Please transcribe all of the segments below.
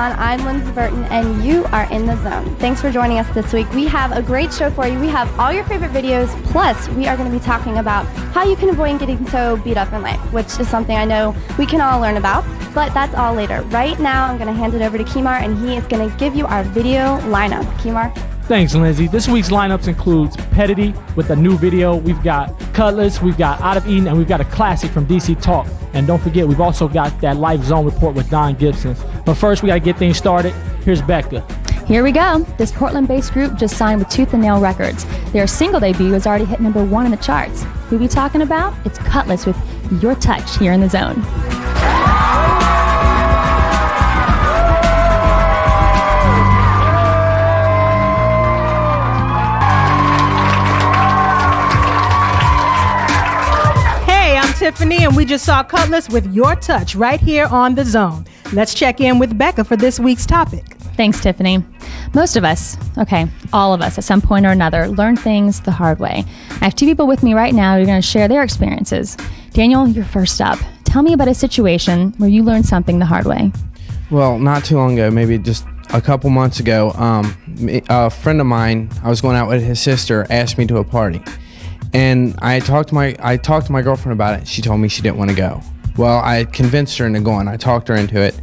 on. I'm Lindsay Burton, and you are in the zone. Thanks for joining us this week. We have a great show for you. We have all your favorite videos, plus we are going to be talking about how you can avoid getting so beat up in life, which is something I know we can all learn about, but that's all later. Right now, I'm going to hand it over to Kimar, and he is going to give you our video lineup. Kimar? Thanks, Lindsay. This week's lineups includes Petity with a new video. We've got Cutlass, we've got Out of Eden, and we've got a classic from DC Talk. And don't forget, we've also got that Life Zone report with Don Gibson. But first, we got to get things started. Here's Becca. Here we go. This Portland-based group just signed with Tooth & Nail Records. Their single debut has already hit #1 in the charts. Who we talking about? It's Cutlass with Your Touch here in the Zone. Tiffany, and we just saw Cutlass with Your Touch right here on The Zone. Let's check in with Becca for this week's topic. Thanks, Tiffany. Most of us, all of us at some point or another, learn things the hard way. I have two people with me right now who are going to share their experiences. Daniel, you're first up. Tell me about a situation where you learned something the hard way. Well, not too long ago, maybe just a couple months ago, a friend of mine, I was going out with his sister, asked me to a party. And I talked to my girlfriend about it. She told me she didn't want to go. Well, I convinced her into going. I talked her into it,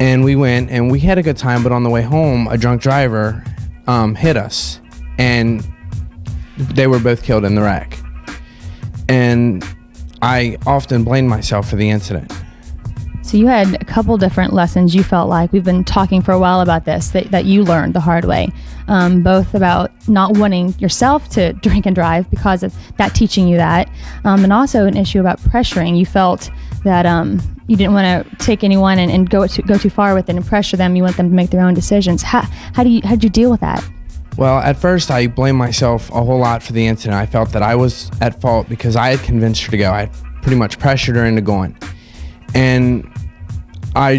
and we went, and we had a good time. But on the way home, a drunk driver hit us, and they were both killed in the wreck. And I often blame myself for the incident. So you had a couple different lessons you felt like. We've been talking for a while about this, that you learned the hard way. Both about not wanting yourself to drink and drive because of that teaching you that, and also an issue about pressuring. You felt that you didn't want to take anyone and go too far with it and pressure them. You want them to make their own decisions. How did you deal with that? Well, at first I blamed myself a whole lot for the incident. I felt that I was at fault because I had convinced her to go. I pretty much pressured her into going. And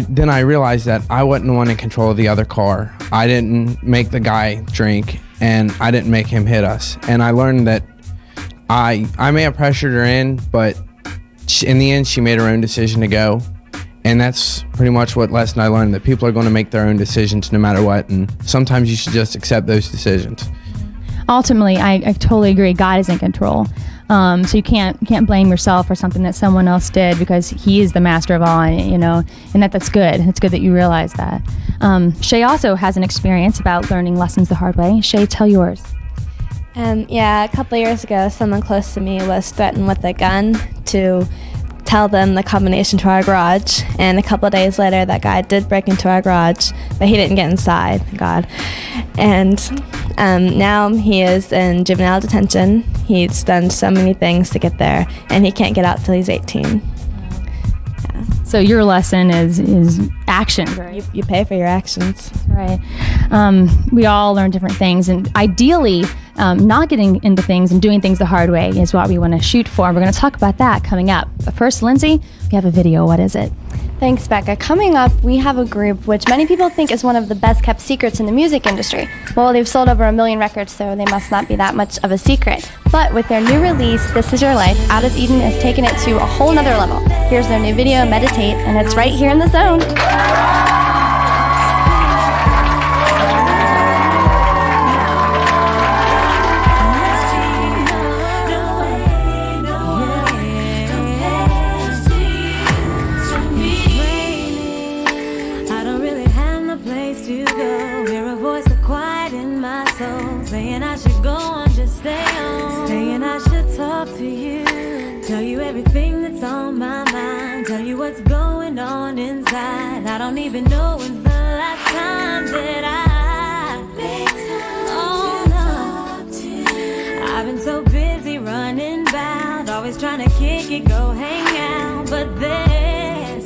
then I realized that I wasn't the one in control of the other car. I didn't make the guy drink, and I didn't make him hit us. And I learned that I may have pressured her in, but in the end, she made her own decision to go. And that's pretty much what lesson I learned, that people are going to make their own decisions no matter what. And sometimes you should just accept those decisions. Ultimately, I totally agree. God is in control. So you can't blame yourself for something that someone else did, because He is the master of all, and that's good. It's good that you realize that. Shay also has an experience about learning lessons the hard way. Shay, tell yours. A couple years ago, someone close to me was threatened with a gun to tell them the combination to our garage, and a couple of days later that guy did break into our garage, but he didn't get inside, thank God. And now he is in juvenile detention. He's done so many things to get there, and he can't get out till he's 18. Yeah. So your lesson is action, right? You pay for your actions. Right. We all learn different things, and ideally, not getting into things and doing things the hard way is what we want to shoot for. We're going to talk about that coming up. But first, Lindsay, we have a video. What is it? Thanks, Becca. Coming up, we have a group which many people think is one of the best-kept secrets in the music industry. Well, they've sold over 1 million records, so they must not be that much of a secret. But with their new release, This Is Your Life, Out of Eden has taken it to a whole nother level. Here's their new video, Meditate, and it's right here in the zone. Tell you everything that's on my mind. Tell you what's going on inside. I don't even know when's the last time that I made time to talk to you. I've been so busy running bout, always trying to kick it, go hang out. But there's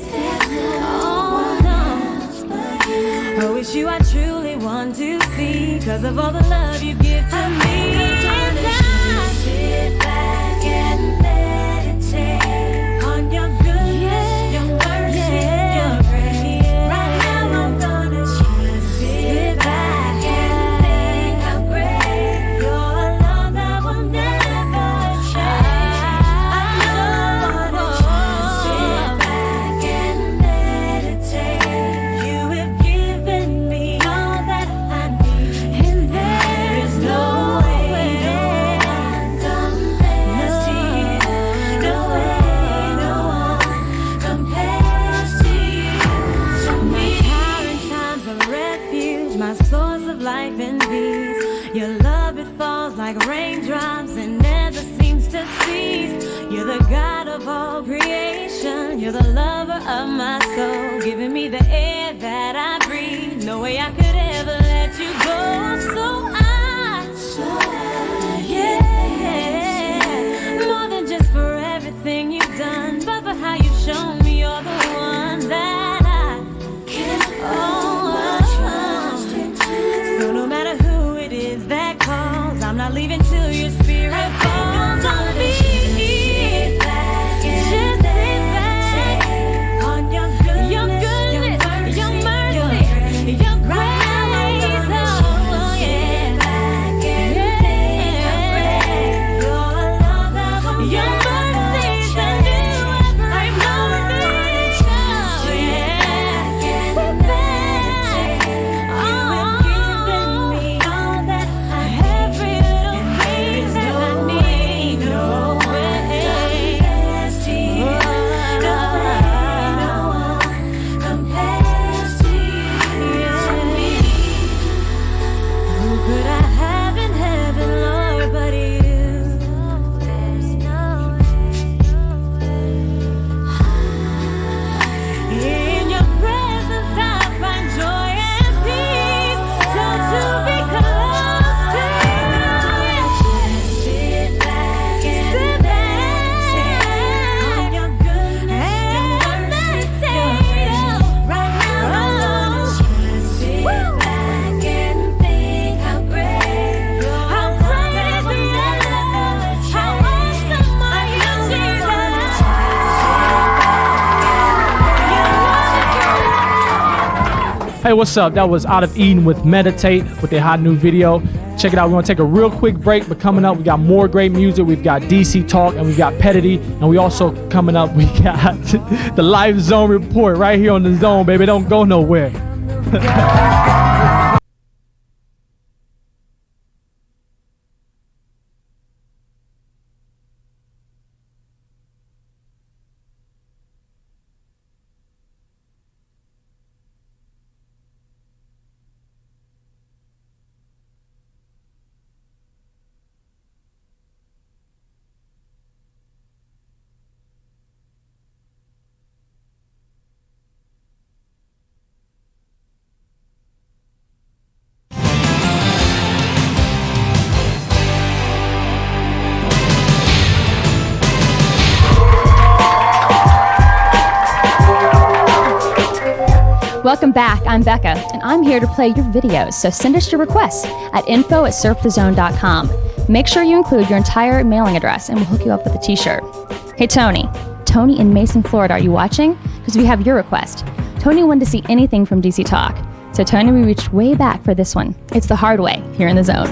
no one else but you. I wish you I truly want to see, 'cause of all the love you give to me. Sit back and meditate on your goodness, your mercy, your grace. Right now I'm gonna just sit back and think how great your love that will never change. I wanna just sit back and meditate. You have given peace. Your love, it falls like raindrops and never seems to cease. You're the God of all creation. You're the lover of my soul, giving me the air that I breathe. No way I could ever let you go. Yeah, more than just for everything you've done, but for how you've shown me you're the one that I can trust into. So no matter who it is that calls, I'm not leaving till your spirit falls on me. Hey, what's up? That was Out of Eden with Meditate with their hot new video. Check it out. We're going to take a real quick break, but coming up, we got more great music. We've got DC Talk, and we've got Petity, and we also, coming up, we got the Live Zone report right here on the Zone, baby. Don't go nowhere. Welcome back, I'm Becca, and I'm here to play your videos, so send us your requests at info@surfthezone.com. Make sure you include your entire mailing address and we'll hook you up with a t-shirt. Hey Tony in Mason, Florida, are you watching? Because we have your request. Tony wanted to see anything from DC Talk, so Tony, we reached way back for this one. It's the Hardway here in the Zone.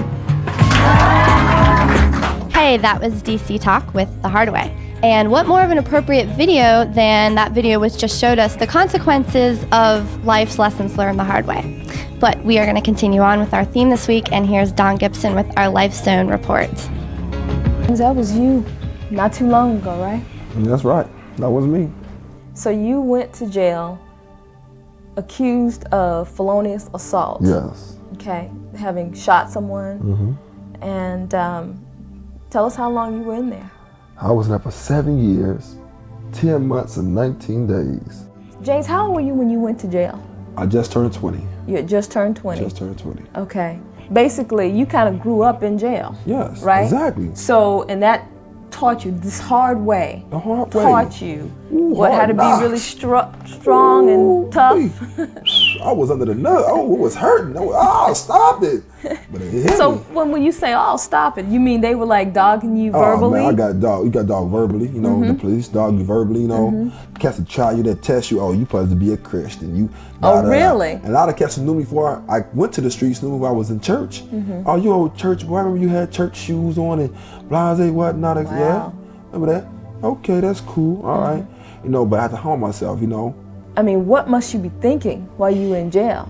Hey, that was DC Talk with the Hardway. And what more of an appropriate video than that video which just showed us the consequences of life's lessons learned the hard way. But we are going to continue on with our theme this week, and here's Don Gibson with our Life Zone report. That was you not too long ago, right? That's right. That was me. So you went to jail accused of felonious assault. Yes. Okay, having shot someone. Mm-hmm. And tell us how long you were in there. I was there for 7 years, 10 months and 19 days. James, how old were you when you went to jail? I just turned 20. You had just turned 20? Just turned 20. Okay. Basically, you kind of grew up in jail. Yes, right? Exactly. So, and that taught you this hard way. The hard way. Taught you Ooh, how to be really strong and tough. I was under the nut. Oh, it was hurting. Oh, stop it. But it hit So me. when you say, oh, stop it, you mean they were like dogging you verbally? Oh, man, I got dog. You got dog verbally. You know, the police dog you verbally. You know, cats a child you that test you. Oh, you supposed to be a Christian. You. Oh, really? And a lot of cats knew me before I went to the streets. Knew me when I was in church. Oh, you old church boy. I remember you had church shoes on and blase whatnot. Wow. Yeah, remember that? Okay, that's cool. All right. You know, but I had to harm myself. You know. I mean, what must you be thinking while you were in jail?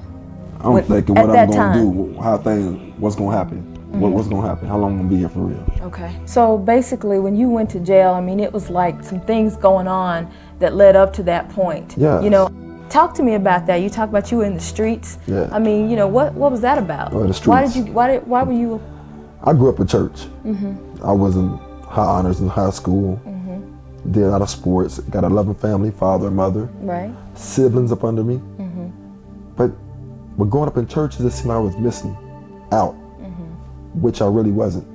I'm thinking what I'm gonna do, what's gonna happen, what's gonna happen, how long I'm gonna be here for real. Okay. So basically, when you went to jail, I mean, it was like some things going on that led up to that point. Yes. You know, Talk to me about that. You talk about you were in the streets. Yeah. I mean, you know, what was that about? Oh, the streets. Why were you? I grew up in church. I was in high honors in high school. Did a lot of sports. Got a loving family, father and mother. Right. Siblings up under me. But growing up in churches, it seemed like I was missing out, which I really wasn't.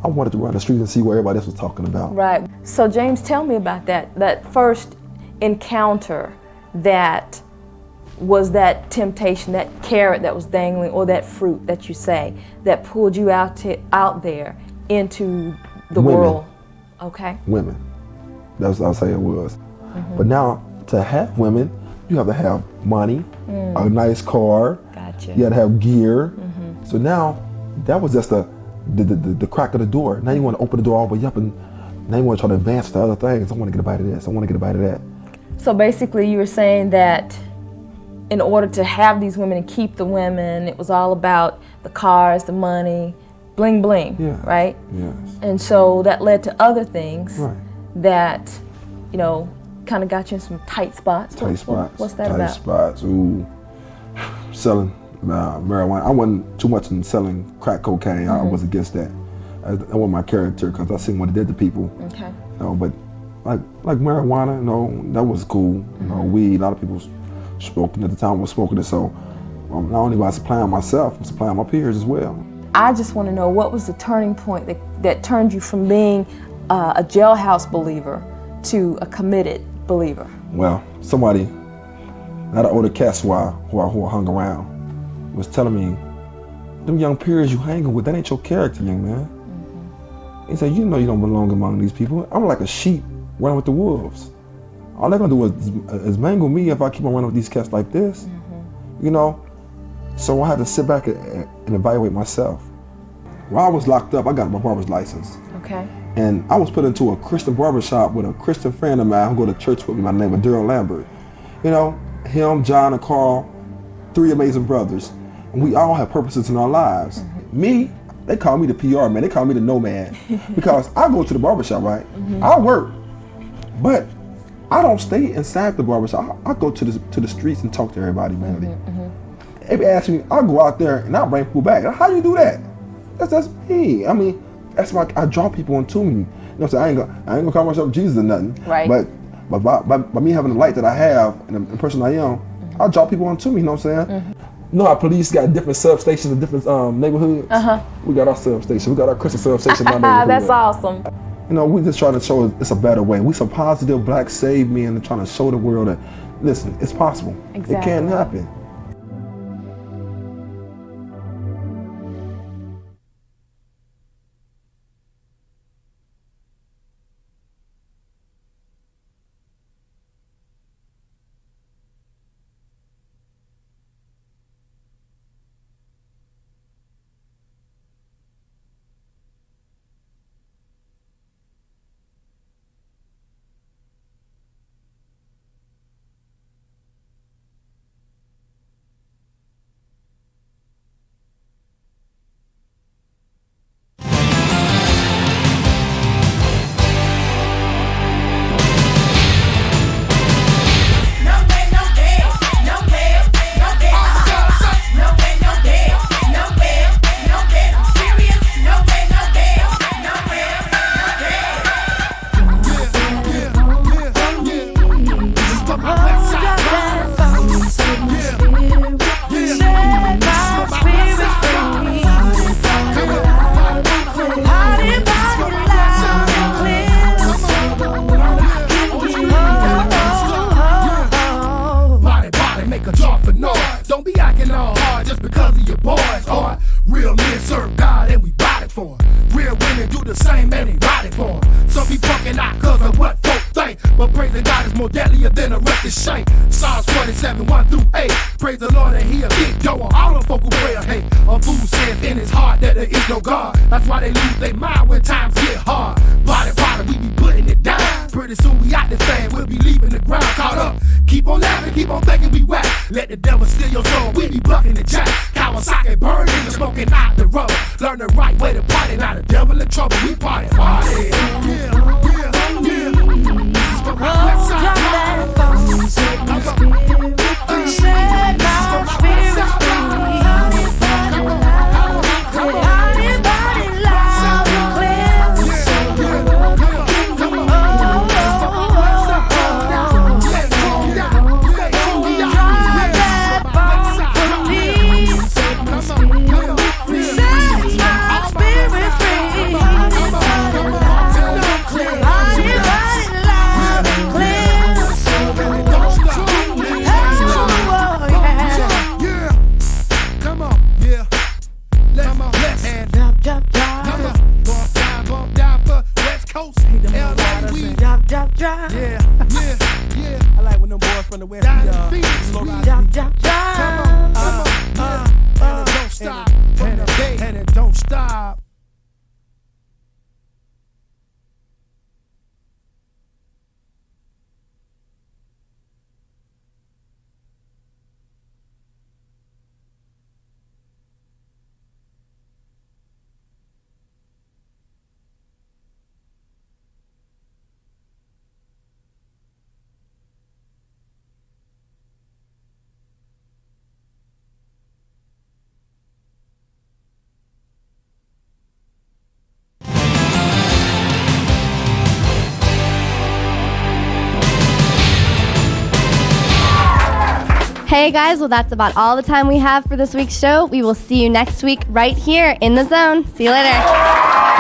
I wanted to run the streets and see what everybody else was talking about. Right. So James, tell me about that first encounter that was that temptation, that carrot that was dangling, or that fruit that you say, that pulled you out there into the Women. world. Okay. Women. That's what I'll say it was. But now, to have women, you have to have money, a nice car. Gotcha. You got to have gear. So now, that was just the crack of the door. Now you want to open the door all the way up, and now you want to try to advance to other things. I want to get a bite of this. I want to get a bite of that. So basically you were saying that in order to have these women and keep the women, it was all about the cars, the money, bling bling, right? Yes. And so that led to other things Right. that, you know, kind of got you in some tight spots. Tight spots. What's that tight about? spots. Ooh. Selling marijuana. I wasn't too much in selling crack cocaine. I was against that. I wasn't my character because I seen what it did to people. Okay. You know, but like marijuana, you know, that was cool. You know, weed. A lot of people smoking at the time was smoking it. So not only was I supplying myself, I'm supplying my peers as well. I just want to know, what was the turning point that turned you from being a jailhouse believer to a committed believer? Well, somebody, not an older cat who I hung around, was telling me, them young peers you hanging with, that ain't your character, young man. He said, you know you don't belong among these people. I'm like a sheep running with the wolves. All they're gonna do is mangle me if I keep on running with these cats like this. You know? So I had to sit back and evaluate myself. While I was locked up, I got my barber's license. Okay. And I was put into a Christian barbershop with a Christian friend of mine who go to church with me by the name of Daryl Lambert. You know, him, John, and Carl, three amazing brothers. And we all have purposes in our lives. Me, they call me the PR man. They call me the nomad. Because I go to the barbershop, right? I work. But I don't stay inside the barbershop. I go to the streets and talk to everybody, man. They ask me, I'll go out there and I'll bring people back. How do you do that? That's me. I mean, that's why I draw people into me. You know what I'm saying? I ain't gonna call myself Jesus or nothing. Right. But by me having the light that I have and the person I am, I draw people onto me, you know what I'm saying? You know, our police got different substations in different neighborhoods. We got our substation. We got our Christian substation in our neighborhood. That's awesome. You know, we just trying to show it's a better way. We some positive black saved men and trying to show the world that, listen, it's possible. Exactly. It can happen. Learn the right way to party, not the devil in trouble. We party. Hey guys, well that's about all the time we have for this week's show. We will see you next week right here in the Zone. See you later.